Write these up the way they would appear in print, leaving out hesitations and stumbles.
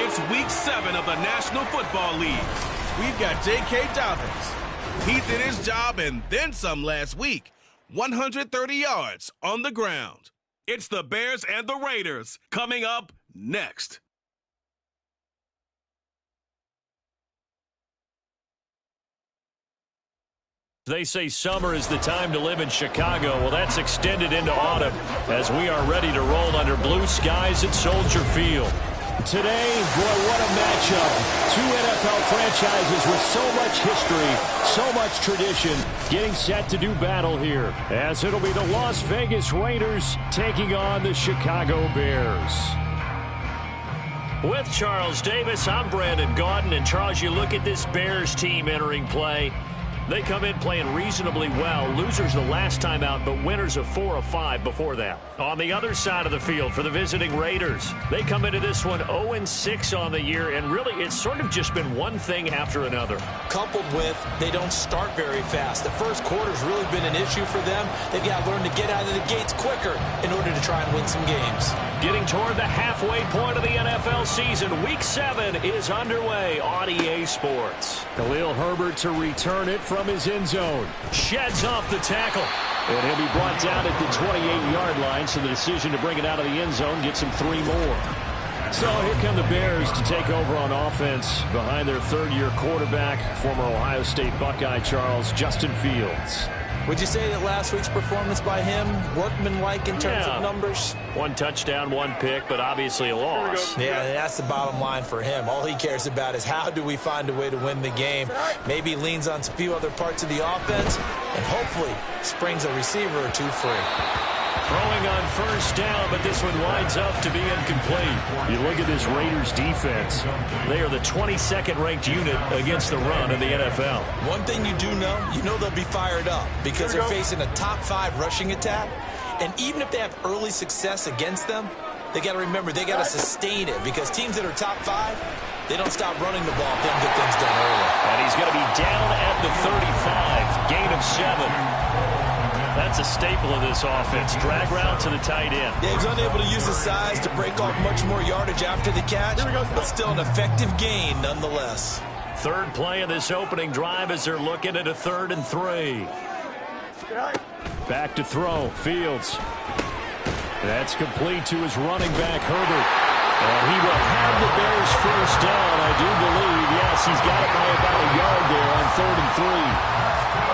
It's Week 7 of the National Football League. We've got J.K. Dobbins. He did his job and then some last week. 130 yards on the ground. It's the Bears and the Raiders coming up next. They say summer is the time to live in Chicago. Well, that's extended into autumn as we are ready to roll under blue skies at Soldier Field. Today, boy, what a matchup. Two NFL franchises with so much history, so much tradition, getting set to do battle here, as it'll be the Las Vegas Raiders taking on the Chicago Bears. With Charles Davis, I'm Brandon Gaudin. And Charles, you look at this Bears team entering play. They come in playing reasonably well. Losers the last time out, but winners of 4 of 5 before that. On the other side of the field for the visiting Raiders, they come into this one 0-6 on the year, and really it's sort of just been one thing after another. Coupled with they don't start very fast. The first quarter's really been an issue for them. They've got to learn to get out of the gates quicker in order to try and win some games. Getting toward the halfway point of the NFL season, Week 7 is underway on EA Sports. Khalil Herbert to return it from his end zone. Sheds off the tackle. And he'll be brought down at the 28-yard line, so the decision to bring it out of the end zone gets him 3 more. So here come the Bears to take over on offense behind their third-year quarterback, former Ohio State Buckeye Charles Justin Fields. Would you say that last week's performance by him, workmanlike in terms of numbers? 1 touchdown, 1 pick, but obviously a loss. Yeah, that's the bottom line for him. All he cares about is how do we find a way to win the game. Maybe he leans on a few other parts of the offense and hopefully springs a receiver or 2 free. Throwing on first down, but this one winds up to be incomplete. You look at this Raiders defense. They are the 22nd ranked unit against the run in the NFL. One thing you do know, they'll be fired up because they're facing a top 5 rushing attack. And even if they have early success against them, they got to remember they got to sustain it because teams that are top 5, they don't stop running the ball if they don't get things done early. And he's going to be down at the 35, gain of 7. That's a staple of this offense. Drag route to the tight end. Yeah, he's unable to use his size to break off much more yardage after the catch, but still an effective gain nonetheless. Third play of this opening drive as they're looking at a 3rd and 3. Back to throw, Fields. That's complete to his running back, Herbert. And he will have the Bears first down, I do believe. Yes, he's got it by about a yard there on 3rd and 3.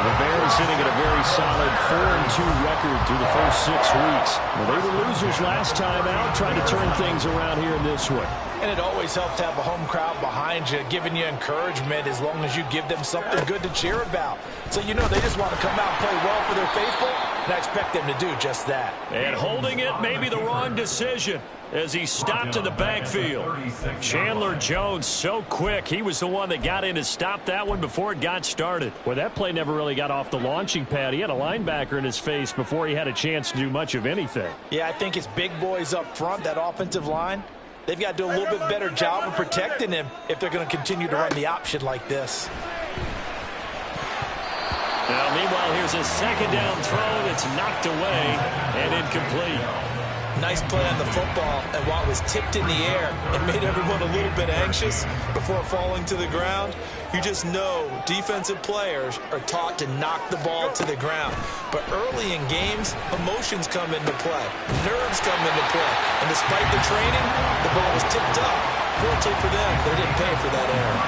The Bears sitting at a very solid 4-2 record through the first 6 weeks. Well, they were losers last time out, trying to turn things around here in this one. And it always helps to have a home crowd behind you, giving you encouragement as long as you give them something good to cheer about. So they just want to come out and play well for their faithful, and I expect them to do just that. And holding it may be the wrong decision as he stopped in the backfield. Chandler Jones so quick. He was the one that got in to stop that one before it got started. Well, that play never really got off the launching pad. He had a linebacker in his face before he had a chance to do much of anything. Yeah, I think it's big boys up front, that offensive line. They've got to do a little bit better job of protecting him if they're going to continue to run the option like this. Now, meanwhile, here's a 2nd down throw that's knocked away and incomplete. Nice play on the football, and while it was tipped in the air, it made everyone a little bit anxious before falling to the ground. You just know defensive players are taught to knock the ball to the ground. But early in games, emotions come into play. Nerves come into play. And despite the training, the ball was tipped up. Fortunately for them, they didn't pay for that error.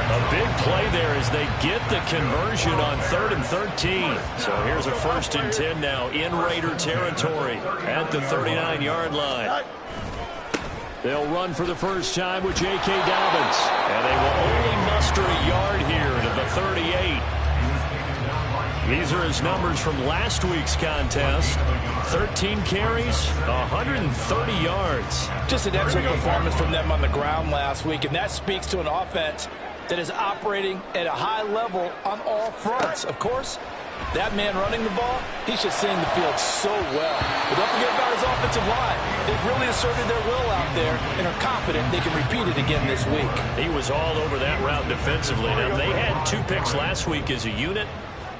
A big play there as they get the conversion on 3rd and 13. So here's a 1st and 10 now in Raider territory at the 39-yard line. They'll run for the first time with J.K. Dobbins. And they will only muster a yard here to the 38. These are his numbers from last week's contest. 13 carries, 130 yards. Just an excellent performance from them on the ground last week, and that speaks to an offense that is operating at a high level on all fronts. Of course, that man running the ball, he's just seeing the field so well. But don't forget about his offensive line. They've really asserted their will out there and are confident they can repeat it again this week. He was all over that route defensively. Now, they had 2 picks last week as a unit.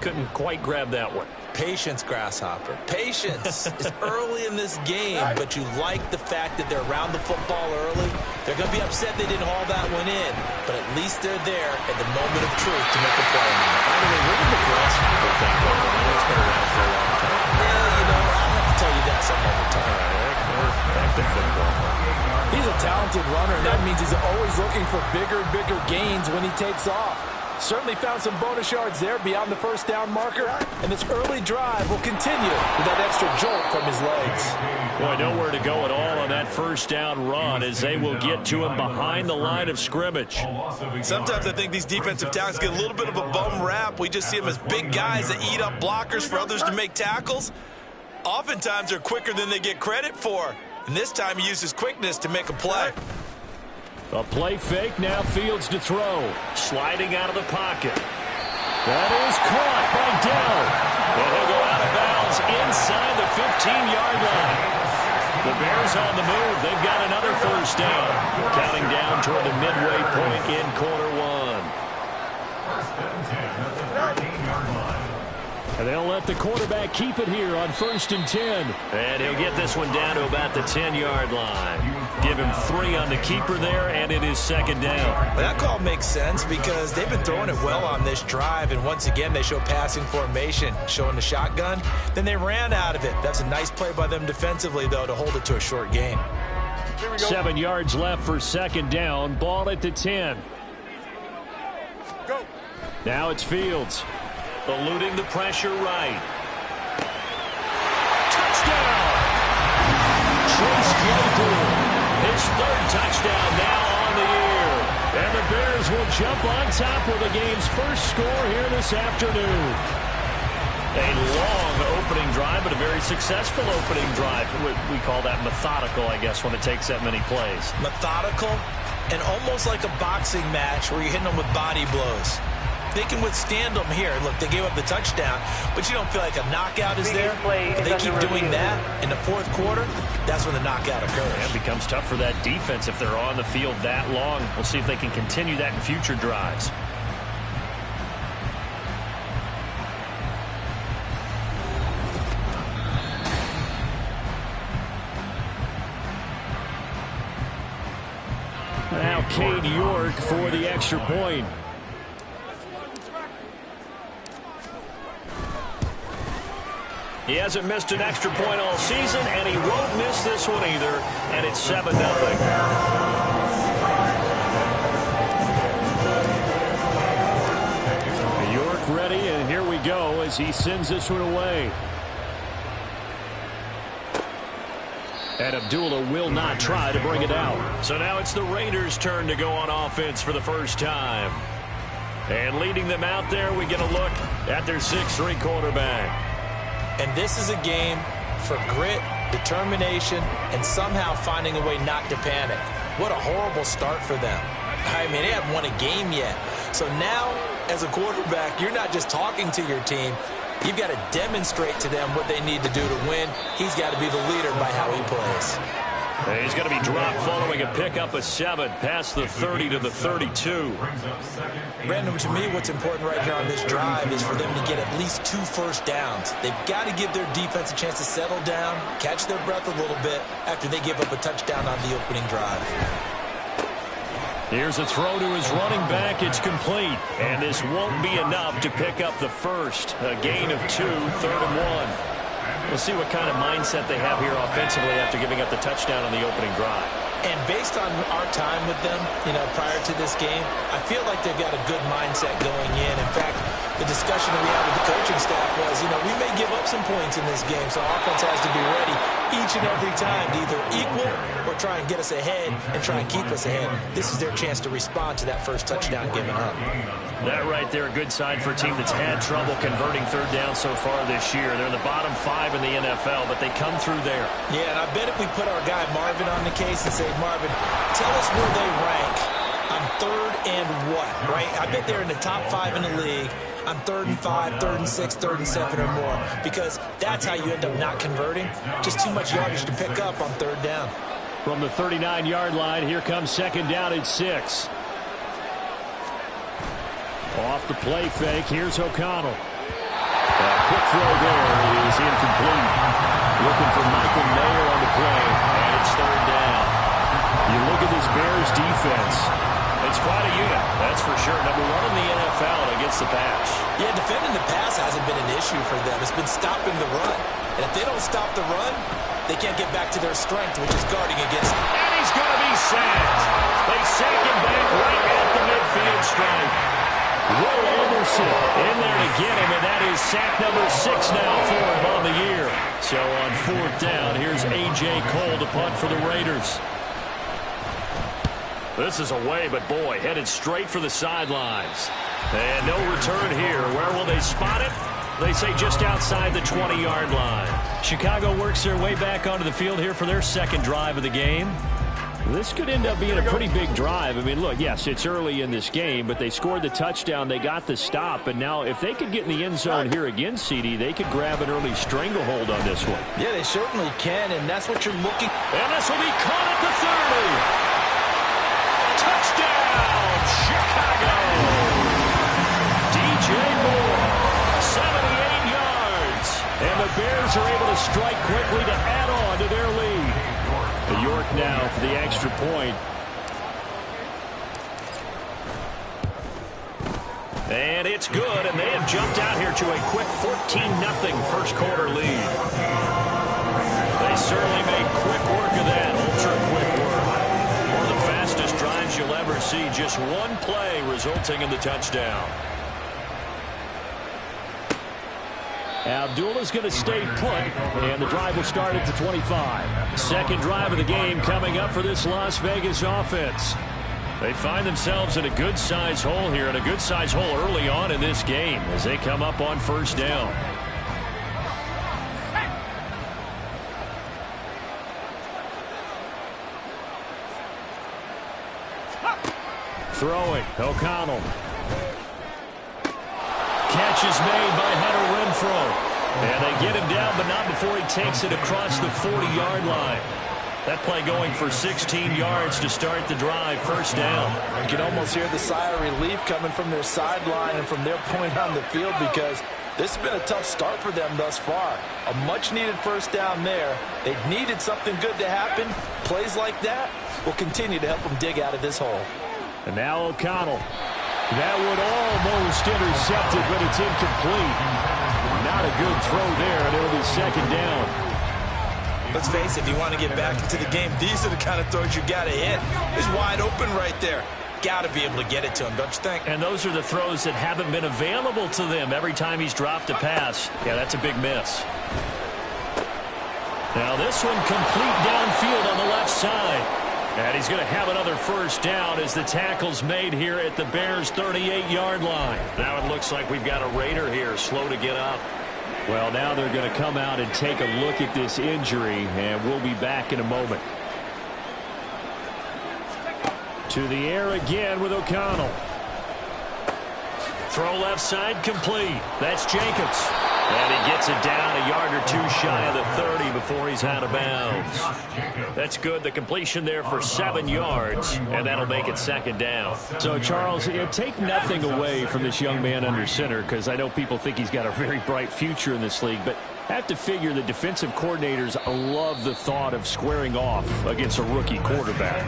Couldn't quite grab that one. Patience, Grasshopper. Patience. It's early in this game, but you like the fact that they're around the football early. They're going to be upset they didn't haul that one in, but at least they're there at the moment of truth to make a play. By the way, where did the Grasshopper thing go from? I know it's been around for a long time. Yeah, you know, I'll have to tell you that some other time. All right, back to football. He's a talented runner, and that means he's always looking for bigger and bigger gains when he takes off. Certainly found some bonus yards there beyond the first down marker, and this early drive will continue with that extra jolt from his legs. Boy, nowhere to go at all on that first down run as they will get to him behind the line of scrimmage. Sometimes I think these defensive tackles get a little bit of a bum rap. We just see them as big guys that eat up blockers for others to make tackles. Oftentimes they're quicker than they get credit for, and this time he used his quickness to make a play. A play fake, now Fields to throw. Sliding out of the pocket. That is caught by Dell. And he'll go out of bounds inside the 15-yard line. The Bears on the move. They've got another first down. Counting down toward the midway point in quarter one. And they'll let the quarterback keep it here on 1st and 10. And he'll get this one down to about the 10-yard line. Give him 3 on the keeper there, and it is 2nd down. Well, that call makes sense because they've been throwing it well on this drive, and once again they show passing formation, showing the shotgun. Then they ran out of it. That's a nice play by them defensively, though, to hold it to a short gain. 7 yards left for 2nd down. Ball at the 10. Go. Now it's Fields. Eluding the pressure right. Touchdown! Chase Claypool. His 3rd touchdown now on the year. And the Bears will jump on top with the game's first score here this afternoon. A long opening drive, but a very successful opening drive. We call that methodical, I guess, when it takes that many plays. Methodical and almost like a boxing match where you're hitting them with body blows. They can withstand them here. Look, they gave up the touchdown, but you don't feel like a knockout is there. If they keep doing that in the 4th quarter, that's when the knockout occurs. And it becomes tough for that defense if they're on the field that long. We'll see if they can continue that in future drives. Now Cade York for the extra point. He hasn't missed an extra point all season, and he won't miss this one either, and it's 7-0. York ready, and here we go as he sends this one away. And Abdullah will not try to bring it out. So now it's the Raiders' turn to go on offense for the first time. And leading them out there, we get a look at their 6'3" quarterback. And this is a game for grit, determination, and somehow finding a way not to panic. What a horrible start for them. I mean, they haven't won a game yet. So now, as a quarterback, you're not just talking to your team. You've got to demonstrate to them what they need to do to win. He's got to be the leader by how he plays. And he's going to be dropped following a pickup of 7 past the 30 to the 32. Brandon, to me, what's important right here on this drive is for them to get at least 2 first downs. They've got to give their defense a chance to settle down, catch their breath a little bit after they give up a touchdown on the opening drive. Here's a throw to his running back. It's complete. And this won't be enough to pick up the first. A gain of 2, 3rd and 1. We'll see what kind of mindset they have here offensively after giving up the touchdown on the opening drive. And based on our time with them, prior to this game, I feel like they've got a good mindset going in. In fact, the discussion that we had with the coaching staff was, we may give up some points in this game, so offense has to be ready each and every time to either equal or try and get us ahead and try and keep us ahead. This is their chance to respond to that first touchdown given up. That right there, a good sign for a team that's had trouble converting 3rd down so far this year. They're in the bottom 5 in the NFL, but they come through there. Yeah, and I bet if we put our guy Marvin on the case and say, Marvin, tell us where they rank on 3rd and what, right? I bet they're in the top 5 in the league on 3rd and 5, 3rd and 6, 3rd and 7 or more, because that's how you end up not converting. Just too much yardage to pick up on 3rd down. From the 39-yard line, here comes 2nd down at 6. Off the play fake, here's O'Connell. Quick throw there is incomplete. Looking for Michael Mayer on the play, and it's third down. You look at this Bears defense. It's quite a unit, that's for sure. Number one in the NFL against the pass. Yeah, defending the pass hasn't been an issue for them. It's been stopping the run. And if they don't stop the run, they can't get back to their strength, which is guarding against. And he's going to be sacked. They sack him back right at the midfield stripe. Will Anderson in there to get him, and that is sack number 6 now for him on the year. So on fourth down, here's A.J. Cole to punt for the Raiders. This is away, but boy, headed straight for the sidelines. And no return here. Where will they spot it? They say just outside the 20-yard line. Chicago works their way back onto the field here for their second drive of the game. This could end up being a pretty big drive. I mean, look, yes, it's early in this game, but they scored the touchdown. They got the stop. And now if they could get in the end zone here again, CD, they could grab an early stranglehold on this one. Yeah, they certainly can, and that's what you're looking. And this will be caught at the 30. Touchdown, Chicago! DJ Moore, 78 yards. And the Bears are able to strike quickly to add on to their lead. New York now for the extra point. And it's good, and they have jumped out here to a quick 14-0 first quarter lead. They certainly made quick work of that, ultra-quick work. One of the fastest drives you'll ever see, just one play resulting in the touchdown. Abdullah's going to stay put, and the drive will start at the 25. Second drive of the game coming up for this Las Vegas offense. They find themselves in a good-size hole here, and a good-size hole early on in this game as they come up on first down. Throwing, O'Connell. Catch is made by Hunter Renfrow. And they get him down, but not before he takes it across the 40-yard line. That play going for 16 yards to start the drive, first down. You can almost hear the sigh of relief coming from their sideline and from their point on the field, because this has been a tough start for them thus far. A much-needed first down there. They needed something good to happen. Plays like that will continue to help them dig out of this hole. And now O'Connell. That would almost intercept it, but it's incomplete. Not a good throw there, and it'll be second down. Let's face it, if you want to get back into the game, these are the kind of throws you got to hit. He's wide open right there. Got to be able to get it to him, don't you think? And those are the throws that haven't been available to them every time he's dropped a pass. Yeah, that's a big miss. Now this one complete downfield on the left side. And he's going to have another first down as the tackle's made here at the Bears' 38-yard line. Now it looks like we've got a Raider here, slow to get up. Well, now they're going to come out and take a look at this injury, and we'll be back in a moment. To the air again with O'Connell. Throw left side complete. That's Jacobs. And he gets it down a yard or two shy of the 30 before he's out of bounds. That's good. The completion there for 7 yards, and that'll make it second down. So, Charles, take nothing away from this young man under center, because I know people think he's got a very bright future in this league, but I have to figure the defensive coordinators love the thought of squaring off against a rookie quarterback.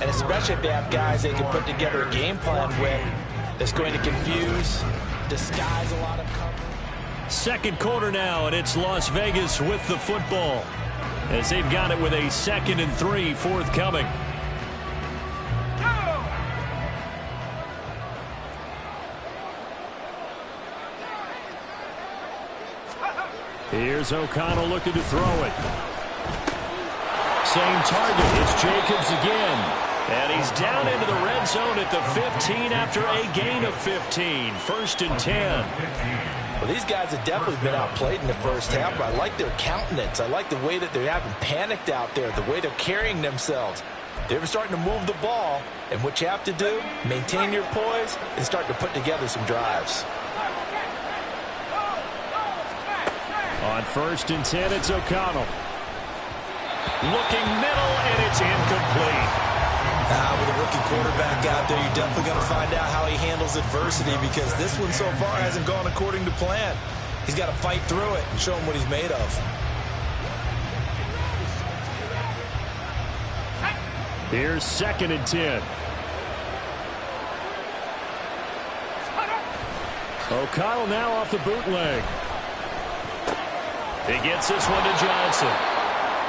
And especially if they have guys they can put together a game plan with that's going to confuse, disguise a lot of coverage. Second quarter now, and it's Las Vegas with the football as they've got it with a 2nd and 3 forthcoming. Here's O'Connell looking to throw it. Same target. It's Jacobs again. And he's down into the red zone at the 15 after a gain of 15. 1st and 10. Well, these guys have definitely been outplayed in the first half, but I like their countenance. I like the way that they haven't panicked out there, the way they're carrying themselves. They're starting to move the ball, and what you have to do, maintain your poise and start to put together some drives. On 1st and 10, it's O'Connell. Looking middle, and it's incomplete. With a rookie quarterback out there, you're definitely going to find out how he handles adversity, because this one so far hasn't gone according to plan. He's got to fight through it and show him what he's made of. Here's 2nd and 10. O'Connell now off the bootleg. He gets this one to Johnson.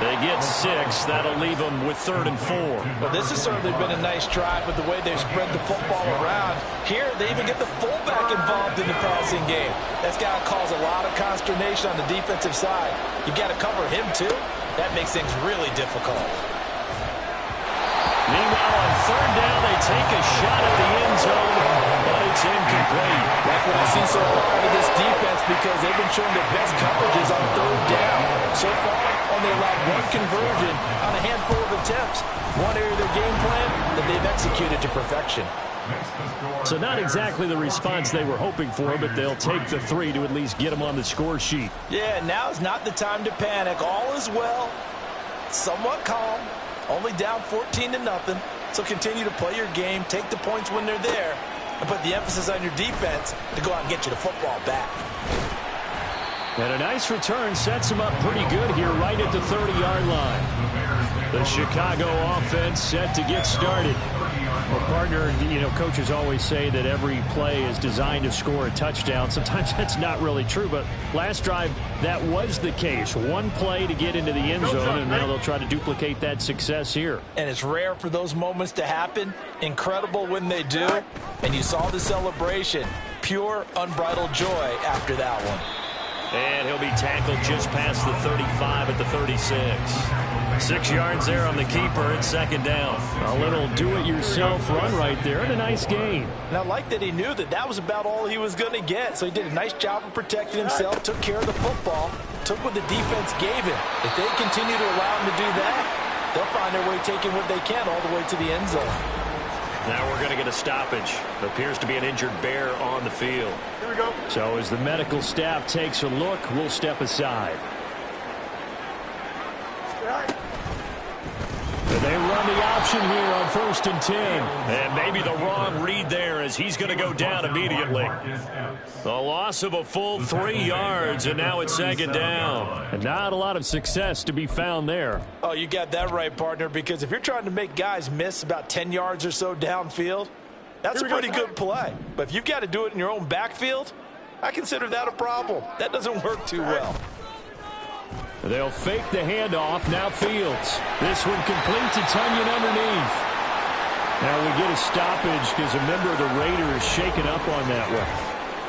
They get 6. That'll leave them with 3rd and 4. Well, this has certainly been a nice drive with the way they've spread the football around. Here, they even get the fullback involved in the passing game. That's got to cause a lot of consternation on the defensive side. You've got to cover him, too. That makes things really difficult. Meanwhile, on 3rd down, they take a shot at the end zone, but it's incomplete. That's what I see so far out of this defense because they've been showing their best coverages on 3rd down. So far, only allowed 1 conversion on a handful of attempts. One area of their game plan that they've executed to perfection. So not exactly the response they were hoping for, but they'll take the 3 to at least get them on the score sheet. Yeah, now is not the time to panic. All is well, somewhat calm, only down 14-0. So continue to play your game, take the points when they're there, and put the emphasis on your defense to go out and get you the football back. And a nice return sets them up pretty good here right at the 30-yard line. The Chicago offense set to get started. Well, partner, you know, coaches always say that every play is designed to score a touchdown. Sometimes that's not really true, but last drive, that was the case. 1 play to get into the end zone, and now they'll try to duplicate that success here. And it's rare for those moments to happen. Incredible when they do. And you saw the celebration. Pure, unbridled joy after that one. And he'll be tackled just past the 35 at the 36. 6 yards there on the keeper. It's 2nd down. A little do-it-yourself run right there and a nice gain. And I like that he knew that that was about all he was going to get. So he did a nice job of protecting himself, took care of the football, took what the defense gave him. If they continue to allow him to do that, they'll find their way taking what they can all the way to the end zone. Now we're going to get a stoppage. Appears to be an injured bear on the field. Here we go. So as the medical staff takes a look, we'll step aside. They run the option here on 1st and 10. And maybe the wrong read there as he's going to go down immediately. The loss of a full 3 yards, and now it's 2nd down. And not a lot of success to be found there. Oh, you got that right, partner, because if you're trying to make guys miss about 10 yards or so downfield, that's a pretty good play. But if you've got to do it in your own backfield, I consider that a problem. That doesn't work too well. They'll fake the handoff. Now Fields. This one complete to Tunyon underneath. Now we get a stoppage because a member of the Raiders shaken up on that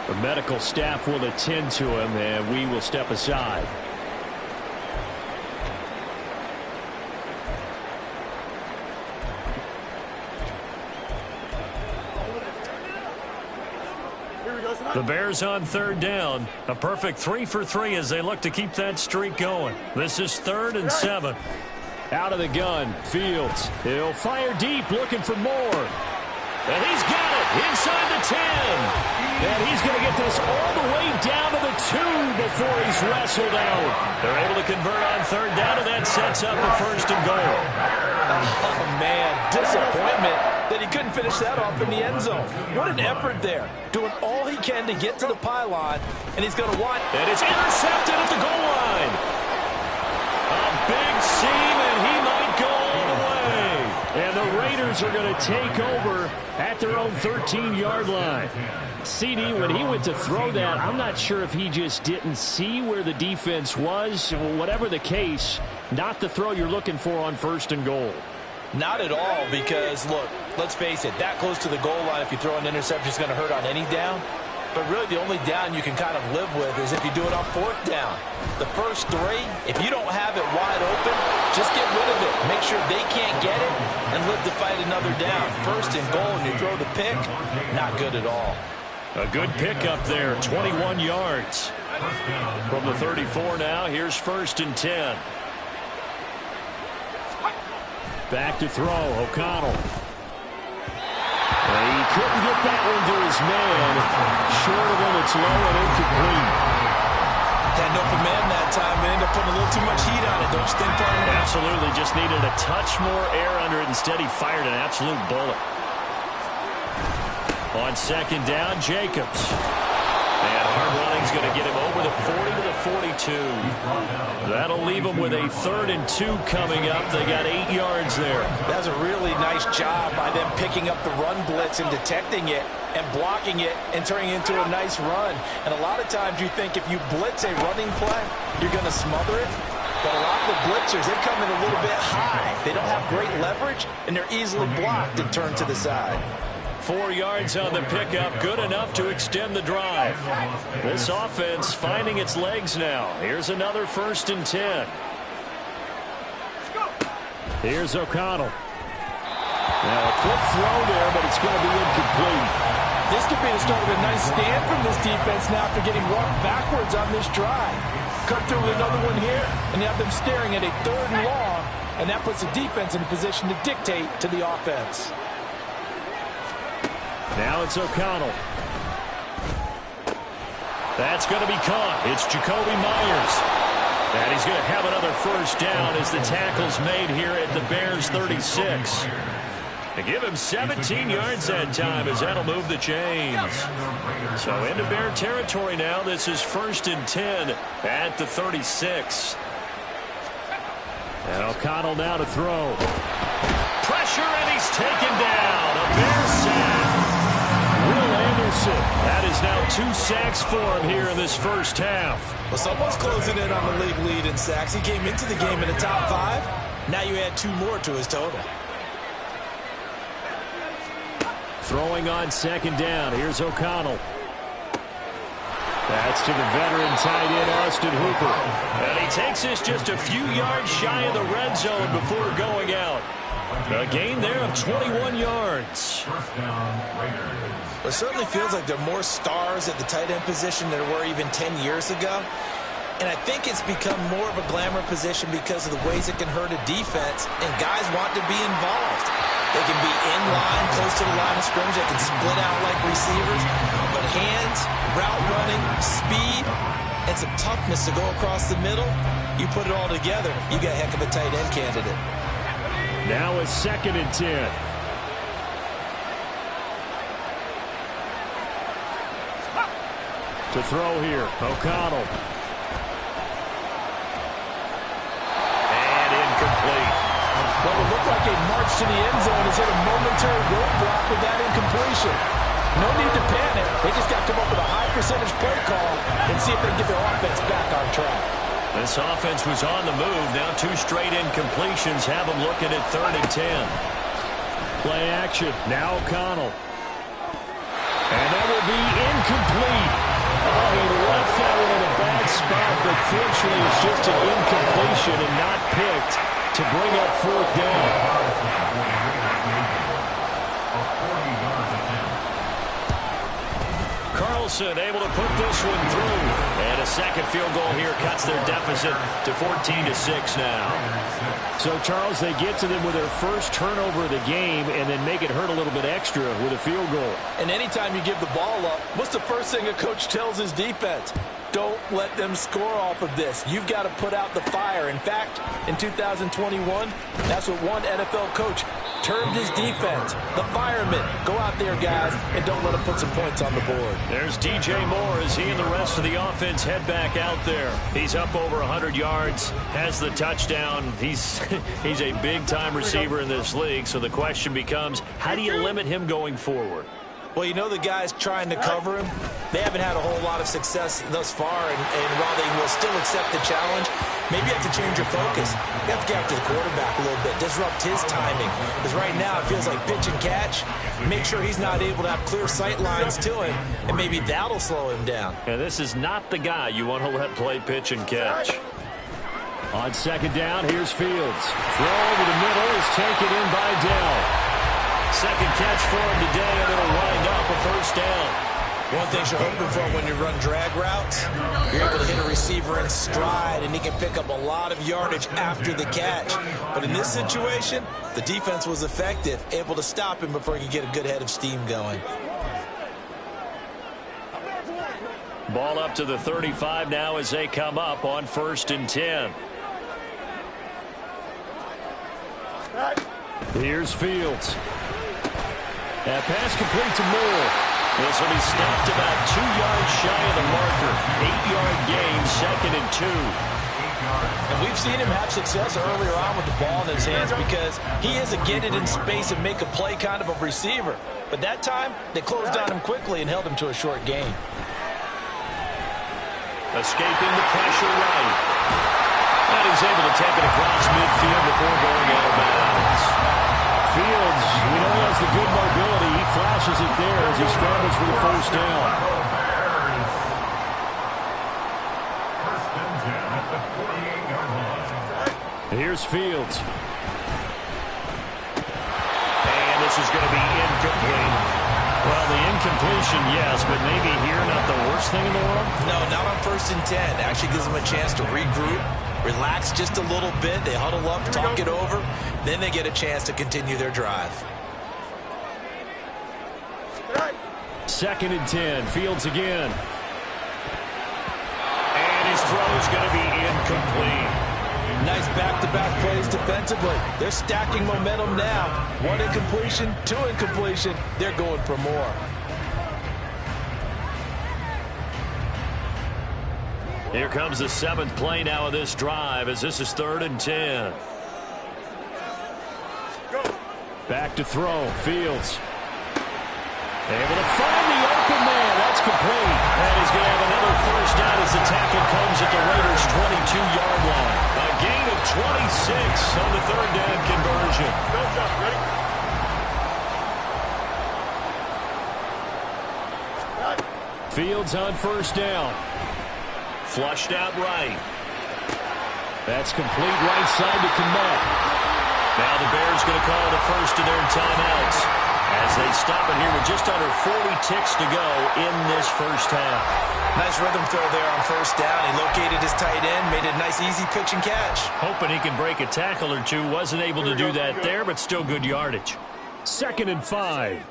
one. The medical staff will attend to him, and we will step aside. The Bears on 3rd down. A perfect 3 for 3 as they look to keep that streak going. This is 3rd and 7. Out of the gun, Fields. He'll fire deep, looking for more. And he's got it inside the 10. And he's going to get this all the way down to the 2 before he's wrestled out. They're able to convert on 3rd down, and that sets up a 1st and goal. Oh, man, disappointment that he couldn't finish that off in the end zone. What an effort there. Doing all he can to get to the pylon, and he's going to want... And it's intercepted at the goal line. A big seam, and he might go all the way. And the Raiders are going to take over at their own 13-yard line. CD, when he went to throw that, I'm not sure if he just didn't see where the defense was. Whatever the case, not the throw you're looking for on 1st and goal. Not at all, because, look, let's face it, that close to the goal line, if you throw an interception, is going to hurt on any down. But really, the only down you can kind of live with is if you do it on 4th down. The first 3, if you don't have it wide open, just get rid of it. Make sure they can't get it and live to fight another down. 1st and goal, and you throw the pick, not good at all. A good pickup there, 21 yards. From the 34 now, here's 1st and 10. Back to throw, O'Connell. He couldn't get that one to his man. Short of him, it's low and incomplete. Had open man that time, and ended up putting a little too much heat on it, don't you think, partner? Absolutely, just needed a touch more air under it. Instead, he fired an absolute bullet. On 2nd down, Jacobs. And hard running's going to get him over the 40 to the 42. That'll leave him with a 3rd and 2 coming up. They got 8 yards there. That was a really nice job by them picking up the run blitz and detecting it and blocking it and turning it into a nice run. And a lot of times you think if you blitz a running play, you're going to smother it. But a lot of the blitzers, they come in a little bit high. They don't have great leverage, and they're easily blocked and turned to the side. 4 yards on the pickup, good enough to extend the drive. This offense finding its legs now. Here's another 1st and 10. Here's O'Connell. Now a quick throw there, but it's going to be incomplete. This could be the start of a nice stand from this defense now after getting walked backwards on this drive. Come through with another one here, and you have them staring at a 3rd and long, and that puts the defense in a position to dictate to the offense. Now it's O'Connell. That's going to be caught. It's Jacoby Myers. And he's going to have another 1st down as the tackle's made here at the Bears' 36. They give him 17 yards that time as that'll move the chains. So into Bear territory now. This is 1st and 10 at the 36. And O'Connell now to throw. Pressure, and he's taken down. A Bear sack. Will Anderson. That is now 2 sacks for him here in this 1st half. Well, someone's closing in on the league lead in sacks. He came into the game in the top 5. Now you add 2 more to his total. Throwing on 2nd down. Here's O'Connell. That's to the veteran tight end, Austin Hooper. And he takes this just a few yards shy of the red zone before going out. A gain there of 21 yards. It certainly feels like there are more stars at the tight end position than there were even 10 years ago. And I think it's become more of a glamour position because of the ways it can hurt a defense, and guys want to be involved. They can be in line, close to the line of scrimmage. They can split out like receivers. But hands, route running, speed, and some toughness to go across the middle, you put it all together, you got a heck of a tight end candidate. Now it's 2nd and 10. To throw here, O'Connell. And incomplete. Well, it looked like a march to the end zone has hit a momentary roadblock with that incompletion. No need to panic. They just got to come up with a high percentage play call and see if they can get their offense back on track. This offense was on the move. Now 2 straight incompletions have them looking at 3rd and 10. Play action. Now O'Connell. And that will be incomplete. Oh, he left that one in a bad spot, but fortunately it's just an incompletion and not picked to bring up 4th down. Carlson able to put this one through. And a 2nd field goal here cuts their deficit to 14-6 now. So, Charles, they get to them with their 1st turnover of the game and then make it hurt a little bit extra with a field goal. And anytime you give the ball up, what's the first thing a coach tells his defense? Don't let them score off of this. You've got to put out the fire. In fact, in 2021, that's what one NFL coach termed his defense. The firemen. Go out there, guys, and don't let them put some points on the board. There's DJ Moore as he and the rest of the offense head back out there. He's up over 100 yards, has the touchdown. He's a big-time receiver in this league, so the question becomes, how do you limit him going forward? Well, you know the guys trying to cover him, they haven't had a whole lot of success thus far, and while they will still accept the challenge, maybe you have to change your focus. You have to get after the quarterback a little bit, disrupt his timing, because right now it feels like pitch and catch. Make sure he's not able to have clear sight lines to him, and maybe that'll slow him down. And this is not the guy you want to let play pitch and catch. On 2nd down, here's Fields. Throw over the middle is taken in by Dell. 2nd catch for him today, and it'll wind up a 1st down. One thing you're hoping for when you run drag routes, you're able to hit a receiver in stride, and he can pick up a lot of yardage after the catch. But in this situation, the defense was effective, able to stop him before he could get a good head of steam going. Ball up to the 35 now as they come up on 1st and 10. Here's Fields. That pass complete to Moore. This will be stopped about 2 yards shy of the marker. 8-yard gain, 2nd and 2. And we've seen him have success earlier on with the ball in his hands because he is a get it in space and make a play kind of a receiver. But that time, they closed on him quickly and held him to a short gain. Escaping the pressure right. And he's able to take it across midfield before going out of bounds. Fields, we know he has the good mobility. He flashes it there as he scrambles for the first down. Here's Fields. And this is going to be incomplete. Well, the incompletion, yes, but maybe here not the worst thing in the world? No, not on 1st and 10. Actually gives them a chance to regroup, relax just a little bit. They huddle up, talk it over. Then they get a chance to continue their drive. 2nd and 10. Fields again. And his throw is going to be incomplete. Nice back-to-back plays defensively. They're stacking momentum now. 1 incompletion, 2 incompletion. They're going for more. Here comes the 7th play now of this drive as this is 3rd and 10. Back to throw. Fields. Able to find the open man. That's complete. And he's going to have another first down as the tackle comes at the Raiders' 22-yard line. A gain of 26 on the 3rd down conversion. Fields on first down. Flushed out right. That's complete right side to Kmet. Now the Bears going to call the first of their timeouts as they stop it here with just under 40 ticks to go in this first half. Nice rhythm throw there on first down. He located his tight end, made a nice easy pitch and catch. Hoping he can break a tackle or two. Wasn't able to do that there, but still good yardage. 2nd and 5.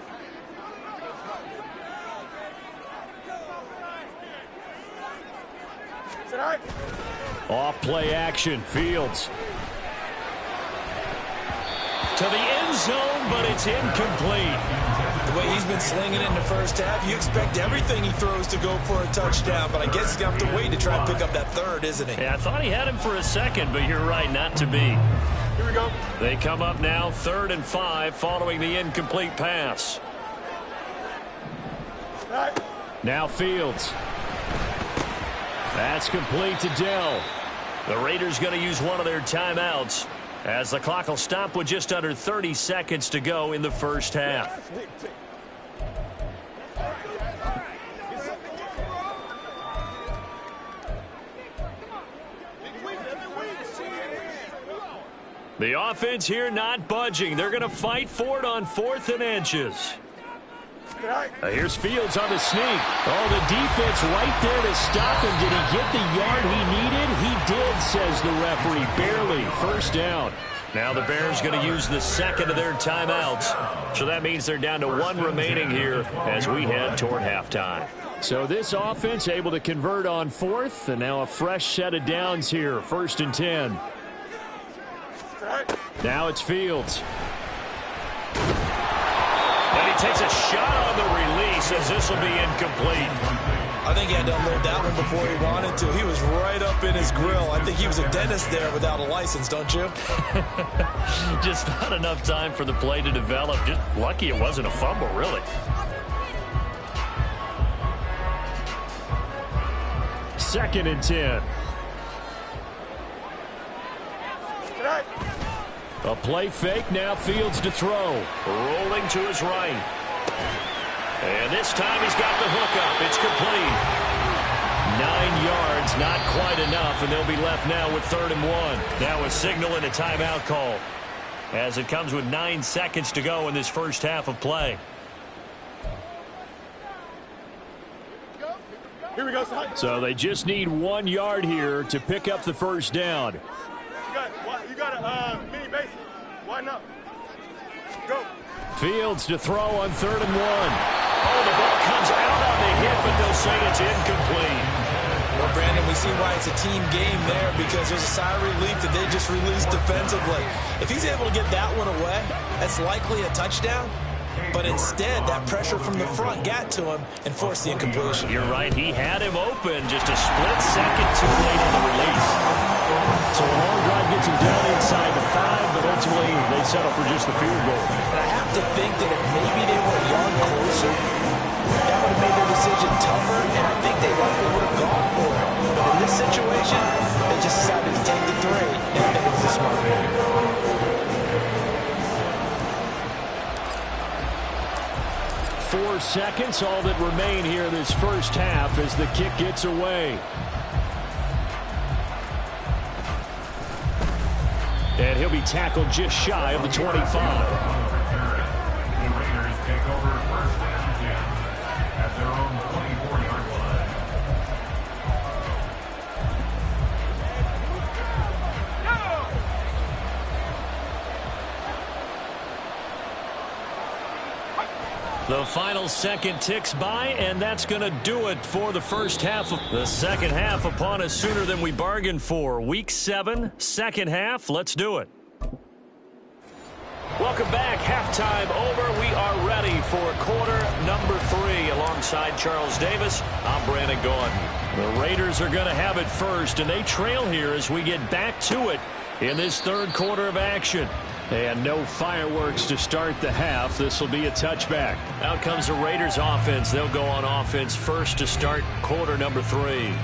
Off play action. Fields. To the end zone, but it's incomplete. The way he's been slinging it in the first half, you expect everything he throws to go for a touchdown, but I guess he's going to have to wait to try and pick up that 3rd, isn't he? Yeah, I thought he had him for a second, but you're right, not to be. Here we go. They come up now 3rd and 5 following the incomplete pass. Now Fields. That's complete to Dell. The Raiders going to use one of their timeouts as the clock will stop with just under 30 seconds to go in the first half. The offense here not budging. They're going to fight for it on 4th and inches. Here's Fields on the sneak. Oh, the defense right there to stop him. Did he get the yard he needed? He did, says the referee. Barely. First down. Now the Bears going to use the 2nd of their timeouts. So that means they're down to 1 remaining here as we head toward halftime. So this offense able to convert on 4th, and now a fresh set of downs here. 1st and 10. Now it's Fields. And he takes a shot on the release as this will be incomplete. I think he had to unload that one before he wanted to. He was right up in his grill. I think he was a dentist there without a license, don't you? Just not enough time for the play to develop. Just lucky it wasn't a fumble, really. Second and 10. A play fake, now Fields to throw. Rolling to his right. And this time he's got the hook up. It's complete. 9 yards, not quite enough, and they'll be left now with 3rd and 1. Now a signal and a timeout call as it comes with 9 seconds to go in this first half of play. Here we go. So they just need 1 yard here to pick up the first down. You got a mini base. Why not? Go. Fields to throw on 3rd and 1. Oh, the ball comes out on the hit, but they'll say it's incomplete. Well, Brandon, we see why it's a team game there because there's a sigh of relief that they just released defensively. If he's able to get that one away, that's likely a touchdown. but instead that pressure from the front got to him and forced the incompletion. You're right. He had him open just a split second too late on the release. So a long drive gets him down inside the 5, but ultimately they settle for just the field goal. And I have to think that if maybe they were a yard closer, that would have made their decision tougher, and I think they likely would have gone for it. But in this situation, they just decided to take the 3, and I think it was a smart move. 4 seconds, all that remain here this first half as the kick gets away. And he'll be tackled just shy of the 25. The Raiders take over first and 10 at their own 24-yard line. The final second ticks by, and that's going to do it for the first half. The second half upon us sooner than we bargained for. Week 7, second half. Let's do it. Welcome back. Halftime over. We are ready for quarter number 3. Alongside Charles Davis, I'm Brandon Gaudin. The Raiders are going to have it first, and they trail here as we get back to it in this third quarter of action. And no fireworks to start the half. This will be a touchback. Out comes the Raiders offense. They'll go on offense first to start quarter number 3.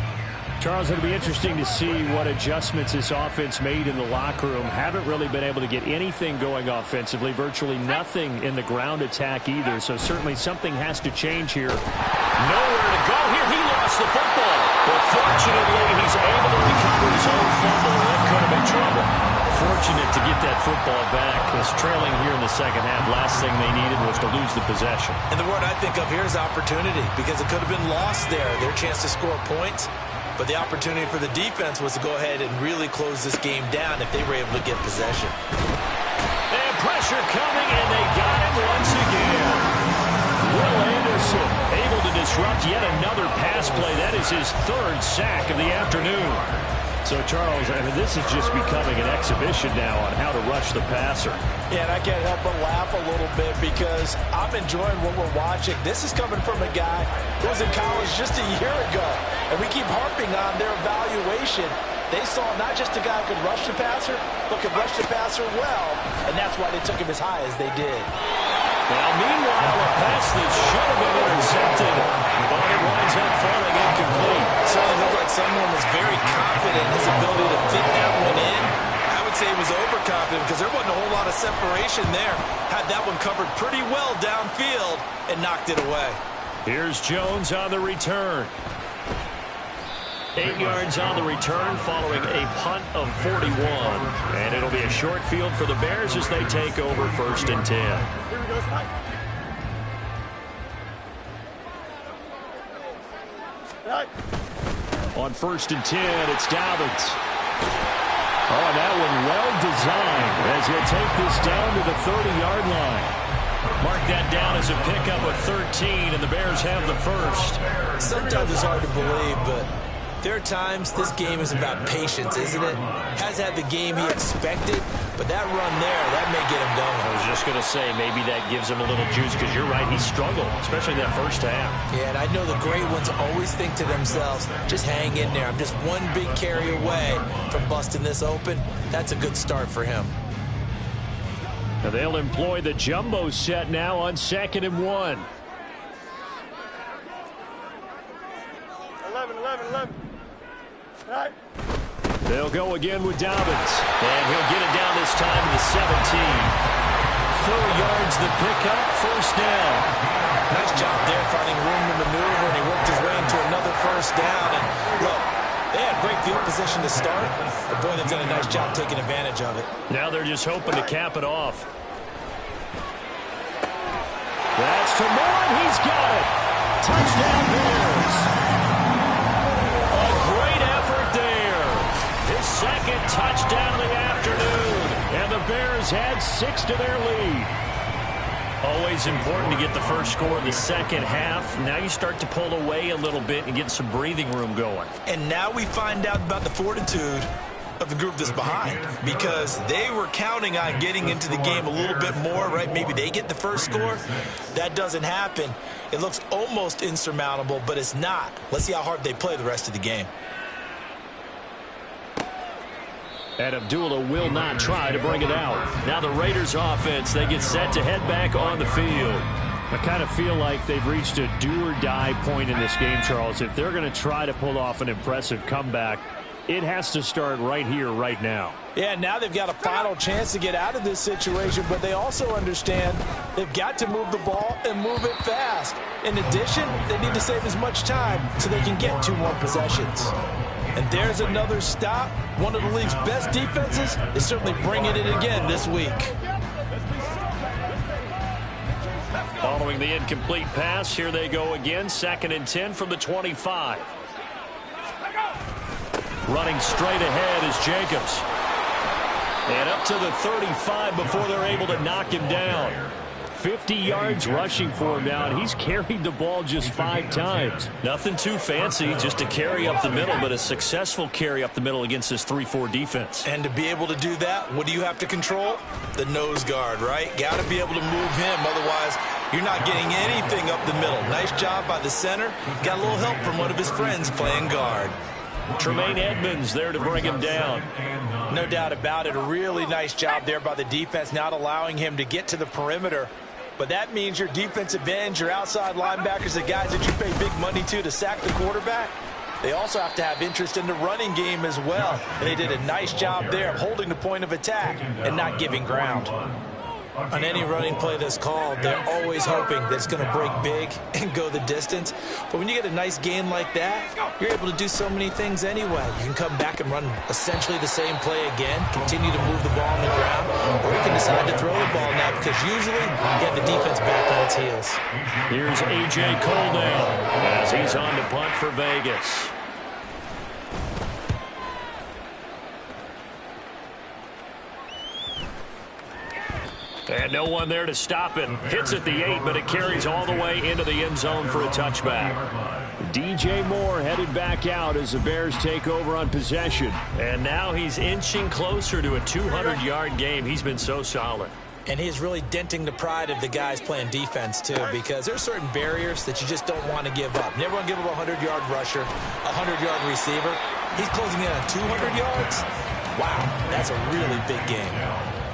Charles, it'll be interesting to see what adjustments this offense made in the locker room. Haven't really been able to get anything going offensively. Virtually nothing in the ground attack either. So certainly something has to change here. Nowhere to go here. He lost the football. But fortunately, he's able to recover his own fumble. That could have been trouble. Fortunate to get that football back. Was trailing here in the second half. Last thing they needed was to lose the possession. And the word I think of here is opportunity, because it could have been lost there. Their chance to score points. But the opportunity for the defense was to go ahead and really close this game down if they were able to get possession. And pressure coming, and they got him once again. Will Anderson able to disrupt yet another pass play. That is his 3rd sack of the afternoon. So, Charles, I mean, this is just becoming an exhibition now on how to rush the passer. Yeah, and I can't help but laugh a little bit because I'm enjoying what we're watching. This is coming from a guy who was in college just a year ago. And we keep harping on their evaluation. They saw not just a guy who could rush the passer, but could rush the passer well. And that's why they took him as high as they did. Now, meanwhile, a pass that should have been intercepted, but it winds up falling incomplete. Certainly looked like someone was very confident in his ability to fit that one in. I would say he was overconfident because there wasn't a whole lot of separation there. Had that one covered pretty well downfield and knocked it away. Here's Jones on the return. 8 yards on the return following a punt of 41. And it'll be a short field for the Bears as they take over first and 10. On first and 10, it's Dobbins. Oh, that one well designed as he'll take this down to the 30-yard line. Mark that down as a pickup of 13, and the Bears have the first. Sometimes it's hard to believe, but there are times this game is about patience, isn't it? Has had the game he expected, but that run there, that may get him going. I was just going to say, maybe that gives him a little juice, because you're right, he struggled, especially that first half. Yeah, and I know the great ones always think to themselves, just hang in there. I'm just one big carry away from busting this open. That's a good start for him. Now they'll employ the jumbo set now on 2nd and 1. 11. Right. They'll go again with Dobbins. And he'll get it down this time to the 17. 4 yards the pickup, first down. Nice job there finding room to maneuver, and he worked his way into another first down. And look, they had great field position to start, but boy, they've done a nice job taking advantage of it. Now they're just hoping to cap it off. That's to Moore, and he's got it. Touchdown Bears. His 2nd touchdown of the afternoon. And the Bears add 6 to their lead. Always important to get the first score in the second half. Now you start to pull away a little bit and get some breathing room going. And now we find out about the fortitude of the group that's behind, because they were counting on getting into the game a little bit more, right? Maybe they get the first score. That doesn't happen. It looks almost insurmountable, but it's not. Let's see how hard they play the rest of the game. And Abdullah will not try to bring it out. Now the Raiders offense, they get set to head back on the field. I kind of feel like they've reached a do-or-die point in this game, Charles. If they're going to try to pull off an impressive comeback, it has to start right here, right now. Yeah, now they've got a final chance to get out of this situation, but they also understand they've got to move the ball and move it fast. In addition, they need to save as much time so they can get 2 more possessions. And there's another stop. One of the league's best defenses is certainly bringing it again this week. Following the incomplete pass, here they go again. 2nd and 10 from the 25. Running straight ahead is Jacobs. And up to the 35 before they're able to knock him down. 50 yards rushing for him now, and he's carried the ball just 5 times. Nothing too fancy, just a carry up the middle, but a successful carry up the middle against this 3-4 defense. And to be able to do that, what do you have to control? The nose guard, right? Got to be able to move him, otherwise you're not getting anything up the middle. Nice job by the center. Got a little help from one of his friends playing guard. Tremaine Edmonds there to bring him down. No doubt about it. A really nice job there by the defense, not allowing him to get to the perimeter. But that means your defensive ends, your outside linebackers, the guys that you pay big money to sack the quarterback, they also have to have interest in the running game as well. And they did a nice job there of holding the point of attack and not giving ground. On any running play that's called, they're always hoping that it's going to break big and go the distance. But when you get a nice gain like that, you're able to do so many things anyway. You can come back and run essentially the same play again, continue to move the ball on the ground, or you can decide to throw the ball now because usually you have the defense back on its heels. Here's A.J. Cole now as he's on to punt for Vegas. And no one there to stop it. Hits at the 8, but it carries all the way into the end zone for a touchback. DJ Moore headed back out as the Bears take over on possession. And now he's inching closer to a 200-yard game. He's been so solid. And he's really denting the pride of the guys playing defense, too, because there's certain barriers that you just don't want to give up. Never want to give up a 100-yard rusher, a 100-yard receiver. He's closing in on 200 yards. Wow, that's a really big game.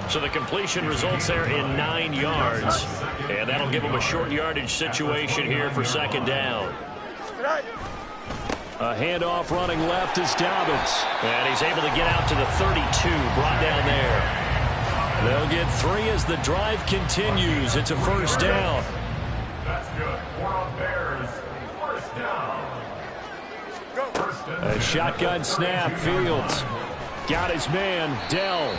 So the completion results there in 9 yards. And that'll give him a short yardage situation here for 2nd down. A handoff running left is Dobbins. And he's able to get out to the 32, brought down there. They'll get 3 as the drive continues. It's a 1st down. That's good. For the Bears, 1st down. A shotgun snap, Fields. Got his man, Dell.